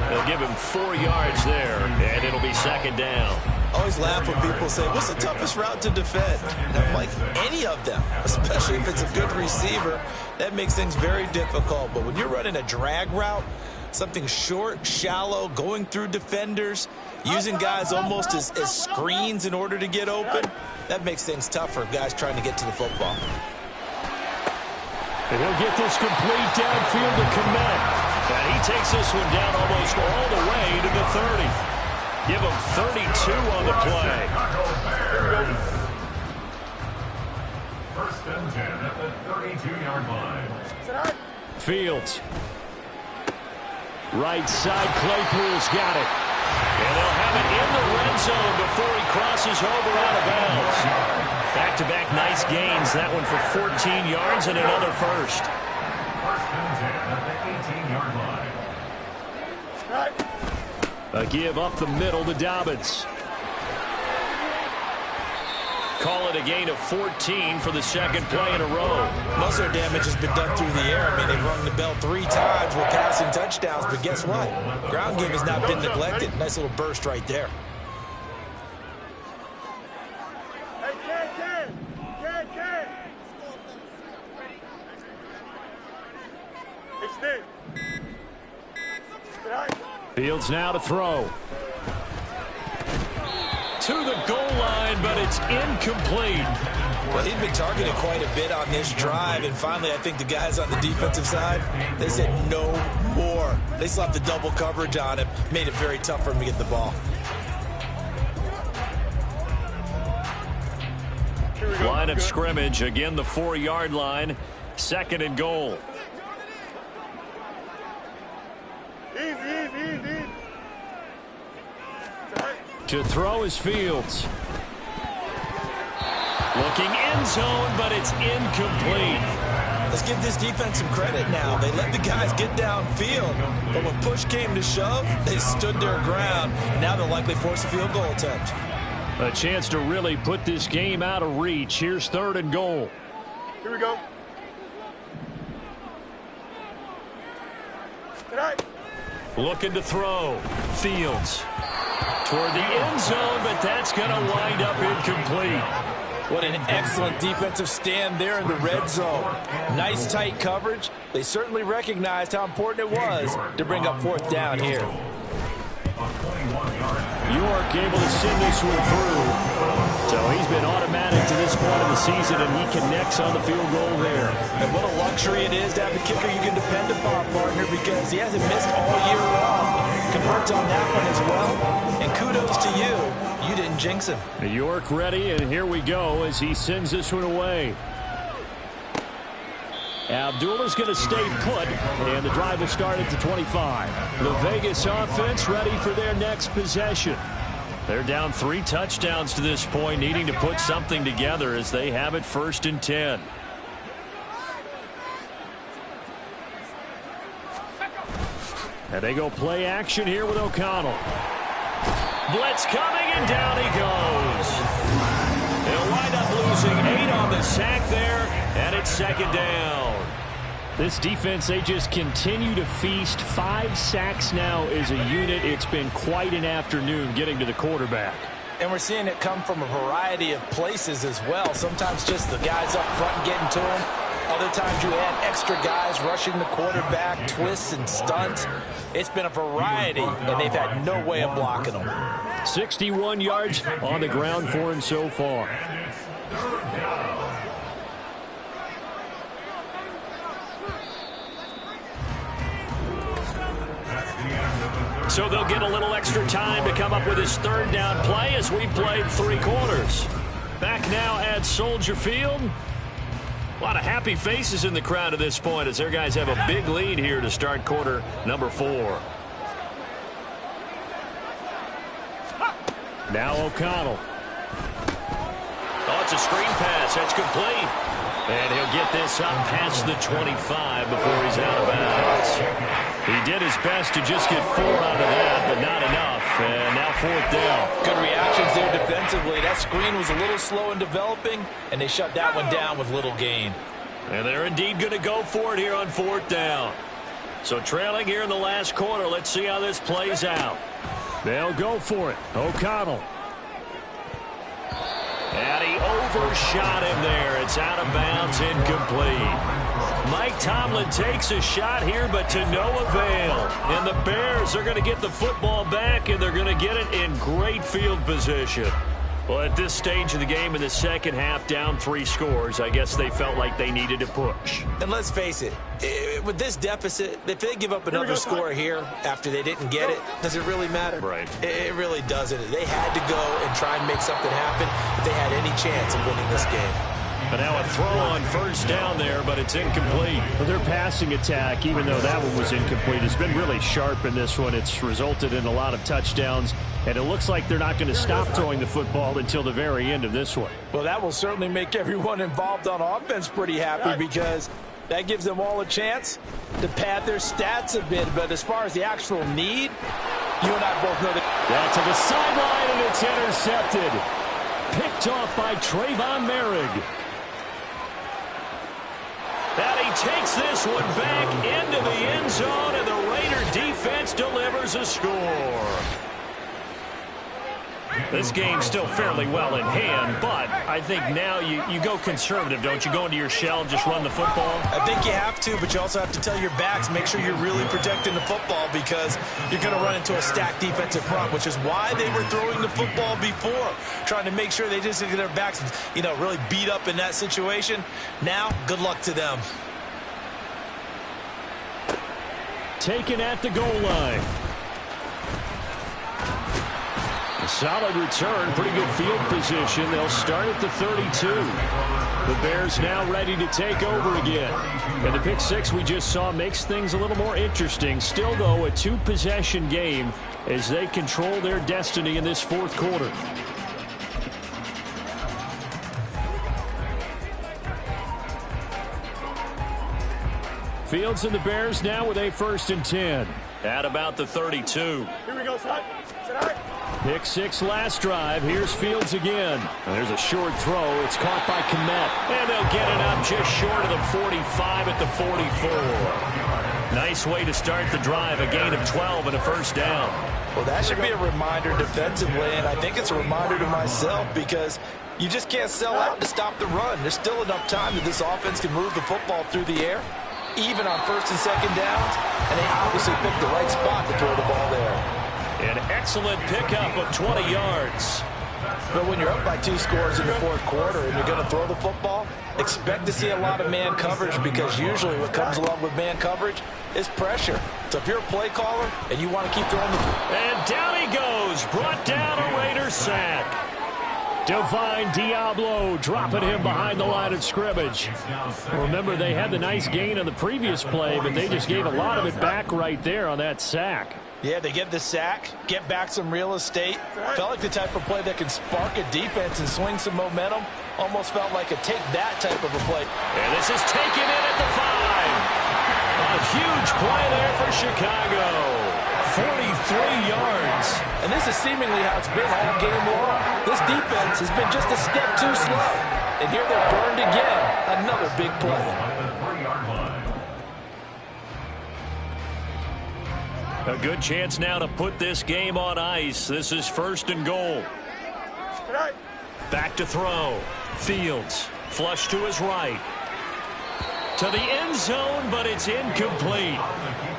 They'll give him 4 yards there, and it'll be 2nd down. I always laugh when people say, what's the toughest route to defend? And I'm like, any of them, especially if it's a good receiver. That makes things very difficult. But when you're running a drag route, something short, shallow, going through defenders, using guys almost as screens in order to get open, that makes things tougher, guys trying to get to the football. And he'll get this complete downfield to Kmet. And he takes this one down almost all the way to the 30. Give him 32 on the play. 1st and 10 at the 32-yard line. Fields. Right side, Claypool's got it. And they'll have it in the red zone before he crosses over out of bounds. Back-to-back nice gains. That one for 14 yards and another 1st. 1st and 10 at the 18-yard line. A give up the middle to Dobbins. Call it a gain of 14 for the 2nd play in a row. Most of their damage has been done through the air. I mean, they've rung the bell 3 times with passing touchdowns, but guess what? Ground game has not been neglected. Nice little burst right there. Fields now to throw. To the goal line, but it's incomplete. Well, he's been targeted quite a bit on this drive, and finally I think the guys on the defensive side, they said no more. They slapped the double coverage on him, made it very tough for him to get the ball. Line of scrimmage, again the 4-yard line, 2nd and goal. Easy. To throw is Fields. Looking end zone, but it's incomplete. Let's give this defense some credit now. They let the guys get downfield, but when push came to shove, they stood their ground, and now they'll likely force a field goal attempt. A chance to really put this game out of reach. Here's 3rd and goal. Here we go. Tonight. Looking to throw. Fields. Toward the end zone, but that's going to wind up incomplete. What an excellent defensive stand there in the red zone. Nice tight coverage. They certainly recognized how important it was to bring up 4th down here. York able to send this one through. So he's been automatic to this point of the season, and he connects on the field goal there. And what a luxury it is to have a kicker you can depend upon, partner, because he hasn't missed all year long. Converts on that one as well. And kudos to you. You didn't jinx him. York ready, and here we go as he sends this one away. Abdullah's going to stay put, and the drive will start at the 25. The Vegas offense ready for their next possession. They're down 3 touchdowns to this point, needing to put something together as they have it 1st and 10. And they go play action here with O'Connell. Blitz coming, and down he goes. They'll wind up losing 8 on the sack there, and it's 2nd down. This defense, they just continue to feast. 5 sacks now as a unit. It's been quite an afternoon getting to the quarterback. And we're seeing it come from a variety of places as well. Sometimes just the guys up front getting to him. Other times you add extra guys rushing the quarterback, twists and stunts. It's been a variety, and they've had no way of blocking them. 61 yards on the ground for him so far. So they'll get a little extra time to come up with his 3rd down play as we played 3 quarters. Back now at Soldier Field. A lot of happy faces in the crowd at this point as their guys have a big lead here to start quarter number 4. Now O'Connell. Oh, it's a screen pass. That's complete. And he'll get this up past the 25 before he's out of bounds. He did his best to just get 4 out of that, but not enough. And now 4th down. Good reactions there defensively. That screen was a little slow in developing, and they shut that one down with little gain. And they're indeed going to go for it here on 4th down. So trailing here in the last quarter. Let's see how this plays out. They'll go for it. O'Connell. And he overshot him there. It's out of bounds, incomplete. Mike Tomlin takes a shot here, but to no avail. And the Bears are going to get the football back, and they're going to get it in great field position. Well, at this stage of the game in the second half, down 3 scores, I guess they felt like they needed to push. And let's face it, with this deficit, if they give up another score here after they didn't get it, does it really matter? Right. It really doesn't. They had to go and try and make something happen if they had any chance of winning this game. But now a throw on 1st down there, but it's incomplete. Well, their passing attack, even though that one was incomplete, has been really sharp in this one. It's resulted in a lot of touchdowns, and it looks like they're not going to stop throwing the football until the very end of this one. Well, that will certainly make everyone involved on offense pretty happy because that gives them all a chance to pad their stats a bit. But as far as the actual need, you and I both know that. That's to the sideline, and it's intercepted. Picked off by Trayvon Merrick. And he takes this one back into the end zone, and the Raider defense delivers a score. This game's still fairly well in hand, but I think now you go conservative, don't you? Go into your shell and just run the football? I think you have to, but you also have to tell your backs, make sure you're really protecting the football because you're going to run into a stacked defensive front, which is why they were throwing the football before, trying to make sure they just get their backs, really beat up in that situation. Now, good luck to them. Taken at the goal line. A solid return, pretty good field position. They'll start at the 32. The Bears now ready to take over again. And the pick six we just saw makes things a little more interesting. Still, though, a two-possession game as they control their destiny in this fourth quarter. Fields and the Bears now with a 1st and 10. At about the 32. Here we go, son. Pick six last drive. Here's Fields again. There's a short throw. It's caught by Kmet. And they'll get it up just short of the 45 at the 44. Nice way to start the drive. A gain of 12 and a 1st down. Well, that should be a reminder defensively, and I think it's a reminder to myself because you just can't sell out to stop the run. There's still enough time that this offense can move the football through the air, even on 1st and 2nd downs, and they obviously picked the right spot to throw the ball there. An excellent pickup of 20 yards. But when you're up by 2 scores in the fourth quarter and you're going to throw the football, expect to see a lot of man coverage because usually what comes along with man coverage is pressure. So if you're a play caller and you want to keep throwing the ball. And down he goes. Brought down a Raider sack. Divine Diablo dropping him behind the line of scrimmage. Remember, they had the nice gain on the previous play, but they just gave a lot of it back right there on that sack. Yeah, they get the sack, get back some real estate. Felt like the type of play that can spark a defense and swing some momentum. Almost felt like a take that type of a play. And this is taken in at the 5. A huge play there for Chicago. 43 yards. And this is seemingly how it's been all game long. This defense has been just a step too slow. And here they're burned again. Another big play. A good chance now to put this game on ice. This is 1st and goal. Back to throw. Fields. Flush to his right. To the end zone, but it's incomplete.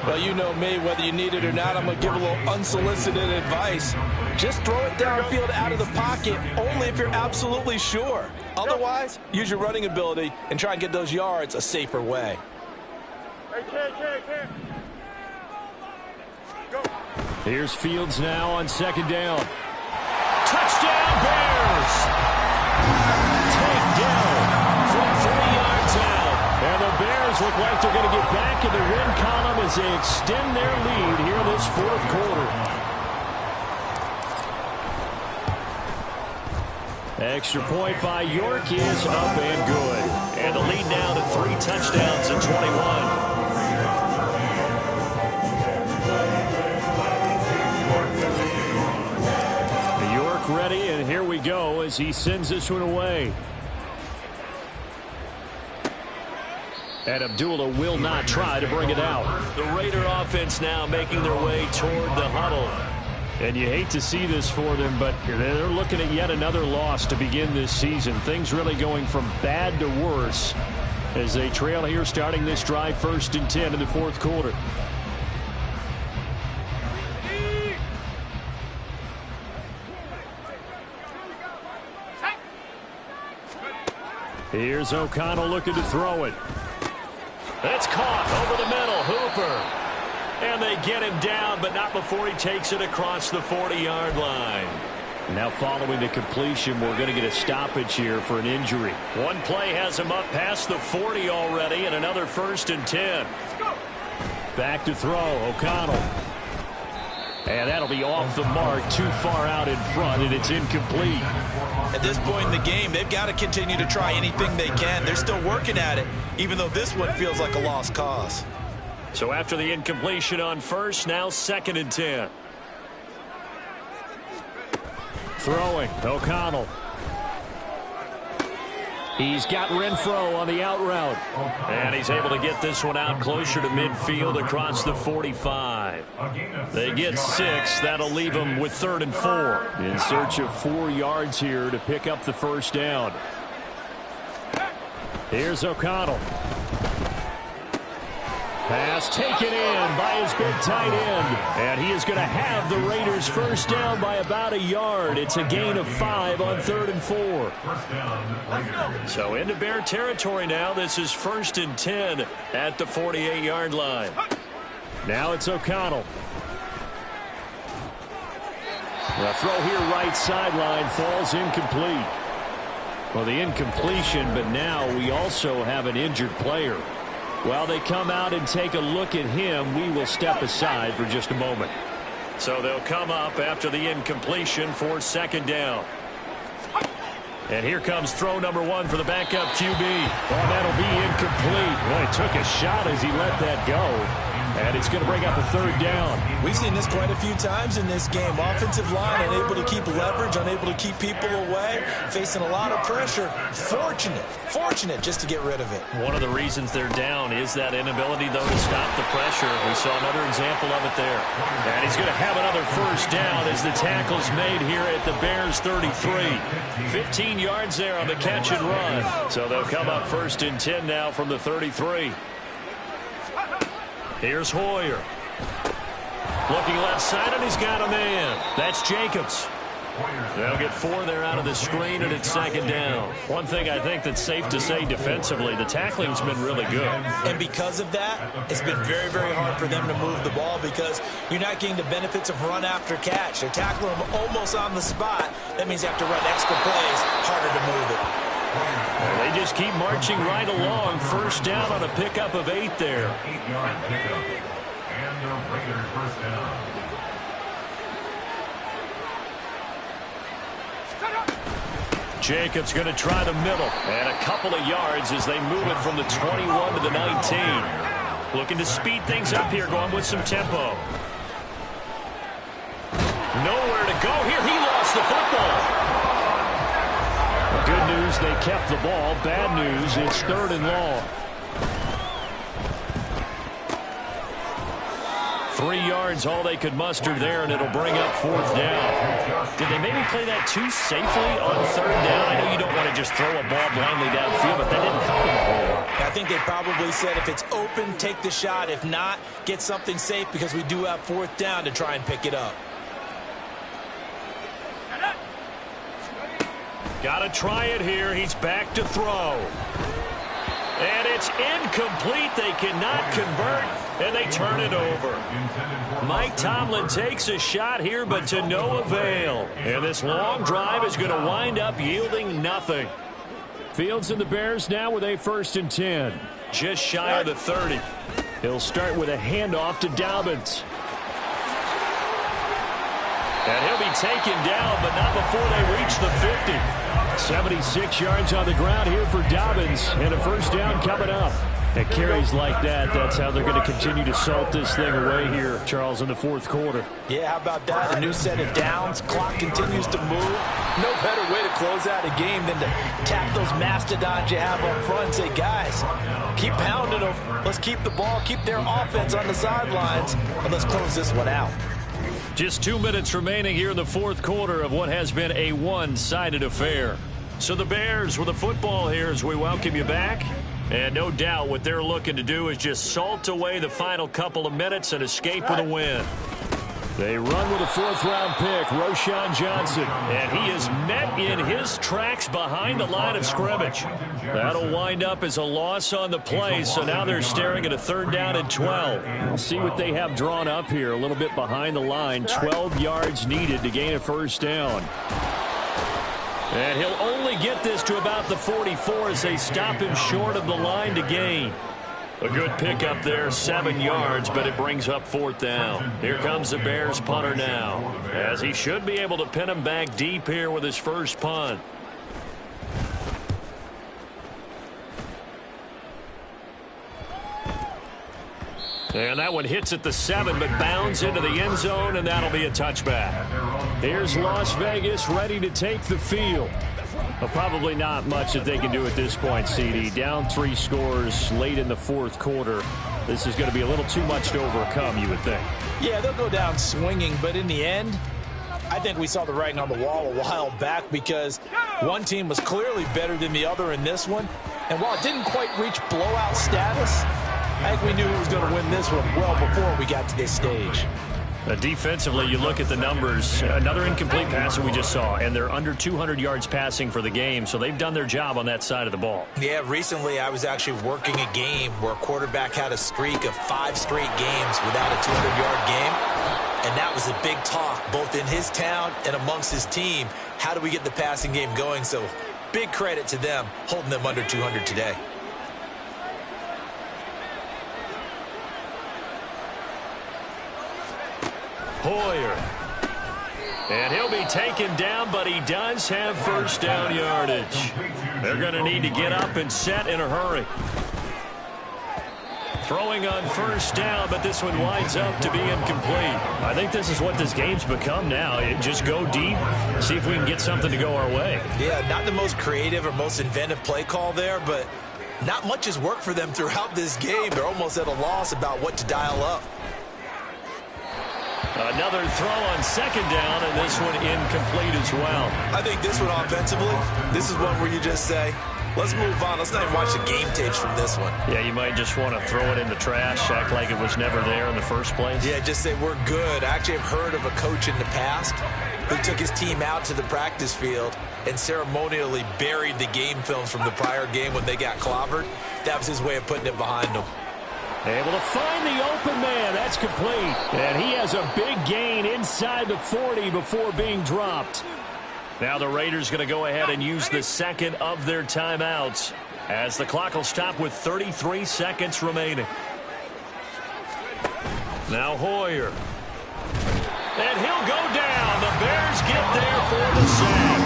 Well, you know me, whether you need it or not, I'm going to give a little unsolicited advice. Just throw it downfield out of the pocket, only if you're absolutely sure. Otherwise, use your running ability and try and get those yards a safer way. Here's Fields now on 2nd down. Touchdown, Bears! Takedown from 3 yards out. And the Bears look like they're going to get back in the win column as they extend their lead here this fourth quarter. Extra point by York is up and good. And the lead now to 3 touchdowns and 21. Ready, and here we go as he sends this one away. And Abdullah will not try to bring it out. The Raider offense now making their way toward the huddle. And you hate to see this for them, but they're looking at yet another loss to begin this season. Things really going from bad to worse as they trail here starting this drive 1st and 10 in the fourth quarter. Here's O'Connell looking to throw it. It's caught over the middle. Hooper. And they get him down, but not before he takes it across the 40-yard line. Now following the completion, we're going to get a stoppage here for an injury. One play has him up past the 40 already, and another 1st and 10. Back to throw. O'Connell. And that'll be off the mark, too far out in front, and it's incomplete. At this point in the game, they've got to continue to try anything they can. They're still working at it, even though this one feels like a lost cause. So after the incompletion on 1st, now 2nd and 10. Throwing, O'Connell. He's got Renfro on the out route. And he's able to get this one out closer to midfield across the 45. They get 6. That'll leave them with 3rd and 4. In search of 4 yards here to pick up the first down. Here's O'Connell. Pass taken in by his big tight end. And he is going to have the Raiders first down by about a yard. It's a gain of 5 on 3rd and 4. So into Bear territory now. This is 1st and 10 at the 48-yard line. Now it's O'Connell. The throw here right sideline falls incomplete. Well, the incompletion, but now we also have an injured player. While they come out and take a look at him, we will step aside for just a moment. So they'll come up after the incompletion for 2nd down. And here comes throw number 1 for the backup QB. Well, that'll be incomplete. Well, he took a shot as he let that go. And it's going to bring up a 3rd down. We've seen this quite a few times in this game. Offensive line unable to keep leverage, unable to keep people away, facing a lot of pressure. Fortunate just to get rid of it. One of the reasons they're down is that inability, though, to stop the pressure. We saw another example of it there. And he's going to have another first down as the tackle's made here at the Bears 33. 15 yards there on the catch and run. So they'll come up 1st and 10 now from the 33. Here's Hoyer. Looking left side, and he's got a man. That's Jacobs. They'll get 4 there out of the screen, and it's 2nd down. One thing I think that's safe to say defensively, the tackling's been really good. And because of that, it's been very, very hard for them to move the ball because you're not getting the benefits of run after catch. They're tackling them almost on the spot. That means you have to run extra plays, harder to move it. Well, they just keep marching right along. First down on a pickup of 8 there. 8-yard pickup. And the Raiders first down. Jacobs going to try the middle. And a couple of yards as they move it from the 21 to the 19. Looking to speed things up here, going with some tempo. Nowhere to go here. He lost the football. Good news, they kept the ball. Bad news, it's 3rd and long. 3 yards, all they could muster there, and it'll bring up 4th down. Did they maybe play that too safely on 3rd down? I know you don't want to just throw a ball blindly downfield, but that didn't help them a whole lot. I think they probably said if it's open, take the shot. If not, get something safe because we do have 4th down to try and pick it up. Got to try it here. He's back to throw. And it's incomplete. They cannot convert, and they turn it over. Mike Tomlin takes a shot here, but to no avail. And this long drive is going to wind up yielding nothing. Fields and the Bears now with a 1st and 10. Just shy of the 30. He'll start with a handoff to Dobbins. And he'll be taken down, but not before they reach the 50. 76 yards on the ground here for Dobbins, and a first down coming up. At carries like that, that's how they're going to continue to salt this thing away here, Charles, in the 4th quarter. Yeah, how about that? A new set of downs. Clock continues to move. No better way to close out a game than to tap those mastodons you have up front and say, guys, keep pounding them. Let's keep the ball, keep their offense on the sidelines, and let's close this one out. Just 2 minutes remaining here in the 4th quarter of what has been a one-sided affair. So the Bears with the football here as we welcome you back. And no doubt what they're looking to do is just salt away the final couple of minutes and escape with a win. They run with a 4th-round pick, Roschon Johnson. And he is met in his tracks behind the line of scrimmage. That'll wind up as a loss on the play, so now they're staring at a 3rd down and 12. We'll see what they have drawn up here, a little bit behind the line. 12 yards needed to gain a first down. And he'll only get this to about the 44 as they stop him short of the line to gain. A good pickup there, 7 yards, but it brings up 4th down. Here comes the Bears punter now, as he should be able to pin him back deep here with his first punt. And that one hits at the 7, but bounds into the end zone, and that'll be a touchback. Here's Las Vegas ready to take the field. Well, probably not much that they can do at this point, CD. Down 3 scores late in the fourth quarter. This is going to be a little too much to overcome, you would think. Yeah, they'll go down swinging, but in the end, I think we saw the writing on the wall a while back because one team was clearly better than the other in this one. And while it didn't quite reach blowout status, I think we knew who was going to win this one well before we got to this stage. Defensively, you look at the numbers. Another incomplete pass that we just saw, and they're under 200 yards passing for the game, so they've done their job on that side of the ball. Yeah, recently I was actually working a game where a quarterback had a streak of 5 straight games without a 200-yard game, and that was a big talk both in his town and amongst his team. How do we get the passing game going? So big credit to them holding them under 200 today. Hoyer. And he'll be taken down, but he does have first down yardage. They're going to need to get up and set in a hurry. Throwing on first down, but this one winds up to be incomplete. I think this is what this game's become now. Just go deep, see if we can get something to go our way. Yeah, not the most creative or most inventive play call there, but not much has worked for them throughout this game. They're almost at a loss about what to dial up. Another throw on second down, and this one incomplete as well. I think this one offensively, this is one where you just say, let's move on. Let's not even watch the game tapes from this one. Yeah, you might just want to throw it in the trash, act like it was never there in the first place. Yeah, just say we're good. I actually have heard of a coach in the past who took his team out to the practice field and ceremonially buried the game films from the prior game when they got clobbered. That was his way of putting it behind them. Able to find the open man. That's complete. And he has a big gain inside the 40 before being dropped. Now the Raiders going to go ahead and use the second of their timeouts as the clock will stop with 33 seconds remaining. Now Hoyer. And he'll go down. The Bears get there for the sack.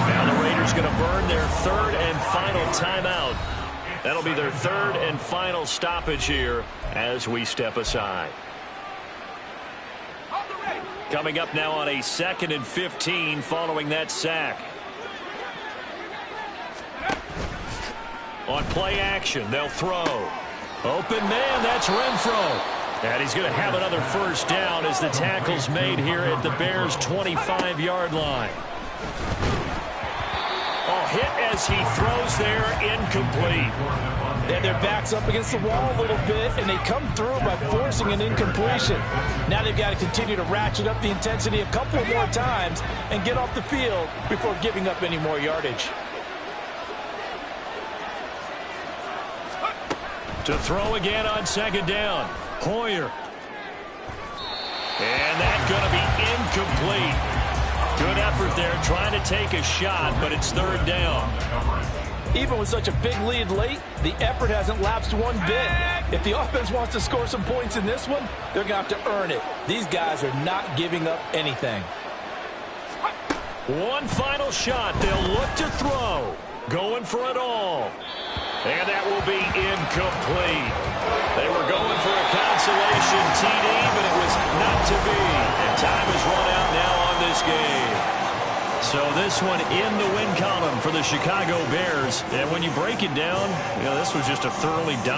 Now the Raiders going to burn their third and final timeout. That'll be their third and final stoppage here as we step aside. Coming up now on a 2nd and 15 following that sack. On play action, they'll throw. Open man, that's Renfro. And he's going to have another first down as the tackle's made here at the Bears' 25-yard line. Hit as he throws there, incomplete. And their back's up against the wall a little bit, and they come through by forcing an incompletion. Now they've got to continue to ratchet up the intensity a couple of more times and get off the field before giving up any more yardage. To throw again on second down, Hoyer. And that's going to be incomplete. Good effort there, trying to take a shot, but it's third down. Even with such a big lead late, the effort hasn't lapsed one bit. If the offense wants to score some points in this one, they're going to have to earn it. These guys are not giving up anything. One final shot. They'll look to throw. Going for it all. And that will be incomplete. They were going for a consolation TD, but it was not to be. And time has run out now on this game. So this one in the win column for the Chicago Bears. And when you break it down, this was just a thoroughly dominant